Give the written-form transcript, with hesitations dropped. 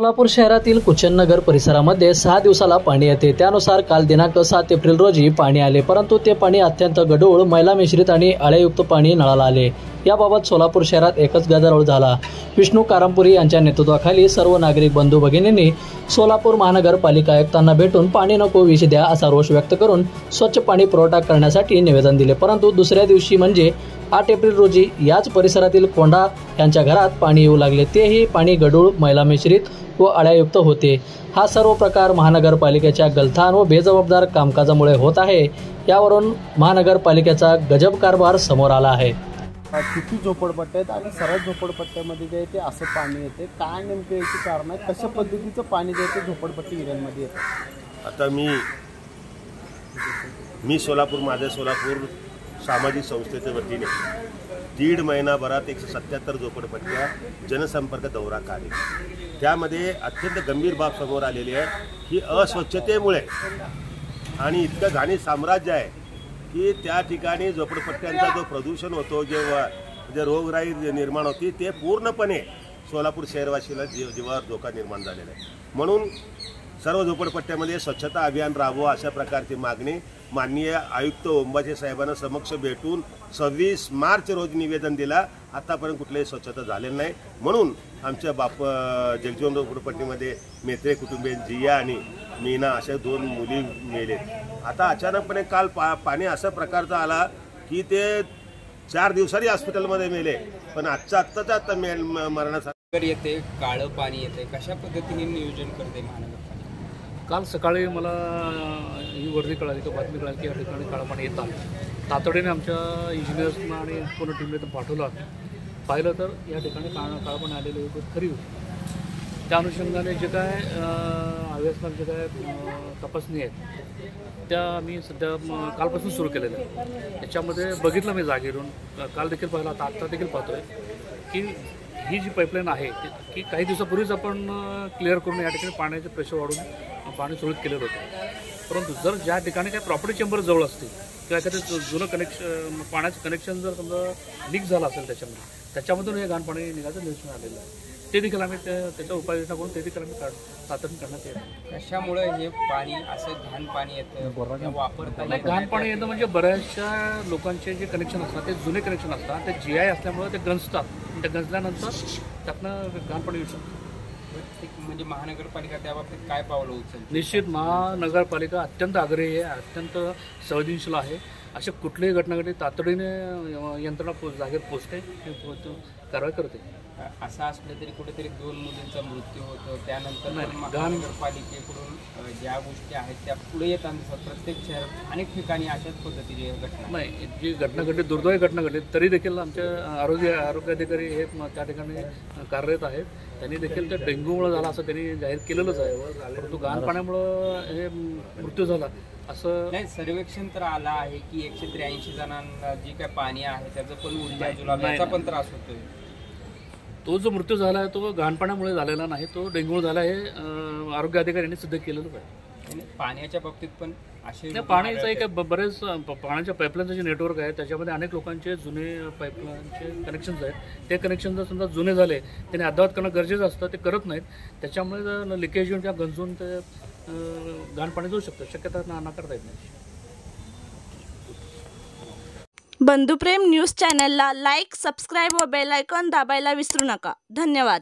सोलापूर शहरातील कुचननगर परिसरामध्ये 6 दिवसाला पाणी येते। त्यानुसार काल दिनांक 7 एप्रिल रोजी पाणी आले, परंतु ते पाणी अत्यंत गढूळ, मैला मिश्रित आणि आळेयुक्त पाणी नळाला आले। याबाबत सोलापूर शहरात एकच गदारोळ झाला। विष्णू कारंपुरी यांच्या नेतृत्वाखाली सर्व नागरिक बंधू भगिनींनी सोलापूर महानगरपालिका आयुक्तांना भेटून पाणी नको विष द्या असा रोष व्यक्त करून स्वच्छ पाणी पुरवठा करण्यासाठी निवेदन दिले। परंतु दुसऱ्या दिवशी म्हणजे 8 एप्रिल रोजी याच परिसरातील कोंडा यांच्या घरात पाणी येऊ लागले। तेही पाणी गढूळ, मैला मिश्रित व आळ्यायुक्त होते। हा सर्व प्रकार महानगरपालिकेच्या गलथान व बेजबाबदार कामकाजामुळे होत आहे। यावरून महानगरपालिकेचा गजब कारभार समोर आला आहे। किती झोपडपट्ट्या आहेत आणि सर्व झोपडपट्ट्यामध्ये जे आहे ते असं पाणी येते, काय नेमकं याची कारण आहे, कशा पद्धतीचं पाणी जे आहे ते झोपडपट्टी एरियांमध्ये येतं? आता मी सोलापूर, माझे सोलापूर सामाजिक संस्थेच्या वतीने 1.5 महिनाभरात 177 झोपडपट्ट्या जनसंपर्क दौरा काढले। त्यामध्ये अत्यंत गंभीर बाब समोर आलेली आहे की अस्वच्छतेमुळे आणि इतकं घाणी साम्राज्य आहे की त्या ठिकाणी झोपडपट्ट्यांचा जो प्रदूषण होतो, जे रोगराई निर्माण होती, ते पूर्णपणे सोलापूर शहरवासीला जीवावर धोका निर्माण झालेला आहे। म्हणून सर्व झोपडपट्ट्यामध्ये स्वच्छता अभियान राबवा अशा प्रकारची मागणी माननीय आयुक्त ओंबाचे साहेबांना समक्ष भेटून 26 मार्च रोजी निवेदन दिला। आतापर्यंत कुठलीही स्वच्छता झालेली नाही। म्हणून आमच्या जगजीवन झोपडपट्टीमध्ये मेत्रे कुटुंबीय जिया आणि मीना अशा 2 मुली मेले। आता अचानकपणे काल पाणी अशा प्रकारचं आला की ते 4 दिवसांनी हॉस्पिटलमध्ये मेले, पण आत्ताच्या आता मरणासाठी येते, काळं पाणी येते, कशा पद्धतीने नियोजन करते महानगरपालिका? काल सकाळी मला ही वर्दी कळाली की बातमी कळाली की या ठिकाणी काळं पाणी येतात। तातडीने आमच्या इंजिनियर्सना आणि पूर्ण टीमने पाठवलं, पाहिलं तर या ठिकाणी काळं पाणी आलेलं होतं खरी होती। त्या अनुषंगाने जे काय अव्यवस्था जे काय तपासणी आहेत त्या मी सध्या कालपासून सुरू केलेल्या आहे। त्याच्यामध्ये बघितलं मी जागेवरून, काल देखील पाहिलं, आता देखील पाहतोय की ही जी पाईपलाईन आहे की काही दिवसापूर्वीच आपण क्लिअर करून या ठिकाणी पाण्याचे प्रेशर वाढून पाणी सुरळीत केलेलं होतं। परंतु जर ज्या ठिकाणी काही प्रॉपर्टी चेंबर जवळ असतील किंवा एखादं जुनं पाण्याचं कनेक्शन जर समजा लीक झालं असेल त्याच्यामधून हे घाण पाणी निघायचं निरीक्षण आलेलं आहे। ते देखील आम्ही त्याच्या उपाययोजना करून ते देखील आम्ही तातडीने करण्यात येतं। कशामुळे हे पाणी असं घाण पाणी येतं, वापरता घाण पाणी येतं म्हणजे बऱ्याचशा लोकांचे जे कनेक्शन असतात ते जुने कनेक्शन असतात, ते GI असल्यामुळे ते गंजतात, ते गंजल्यानंतर त्यातनं घाण पाणी येऊ शकतं। म्हणजे महानगरपालिका त्याबाबतीत काय पावलं उचलते? निश्चित महानगरपालिका अत्यंत आग्रही आहे, अत्यंत संवेदनशील आहे। अशा कुठल्याही घटना घडली तातडीने यंत्रणा जागेवर पोचते, कारवाई करते। असं असलं तरी कुठेतरी 2 मुलींचा मृत्यू होतो, त्यानंतर महानगरपालिकेकडून ज्या गोष्टी आहेत त्या पुढे येतात। प्रत्येक शहरात अनेक ठिकाणी अशाच पद्धतीची घटना नाही, जी घटना घडली, दुर्दैवी घटना घडली, तरी देखील आमचे आरोग्य अधिकारी हे त्या ठिकाणी कार्यरत आहेत। त्यांनी देखील ते डेंग्यूमुळे झाला असं त्यांनी जाहीर केलेलंच आहे, परंतु घाण पाण्यामुळं हे मृत्यू झाला असं नाही। सर्वेक्षण तर आला आहे की 183 जणांना जे काय पाणी आहे त्याचं पण उलट्या जुलाबाचा पण त्रास होतोय। तो जो मृत्यू झाला आहे तो घाण पाण्यामुळे झालेला नाही, तो डेंग्यूमुळे झाला हे आरोग्य अधिकाऱ्यांनी सिद्ध केलेलं आहे। पाण्याच्या बाबतीत पण असे पाण्याचं एक बरेच पाण्याच्या पाईपलाईनचं जे नेटवर्क आहे त्याच्यामध्ये अनेक लोकांचे जुने पाईपलाईनचे कनेक्शन्स आहेत। ते कनेक्शन जर समजा जुने झाले त्याने अद्यावत करणं गरजेचं असतं, ते करत नाहीत, त्याच्यामुळे लिकेज येऊन किंवा गंजून ते घाण पाणी जाऊ शकतं, शक्यता नाकारता येत नाही। बंधुप्रेम न्यूज चॅनलला लाईक, सबस्क्राईब व बेल आयकॉन दाबायला विसरू नका। धन्यवाद।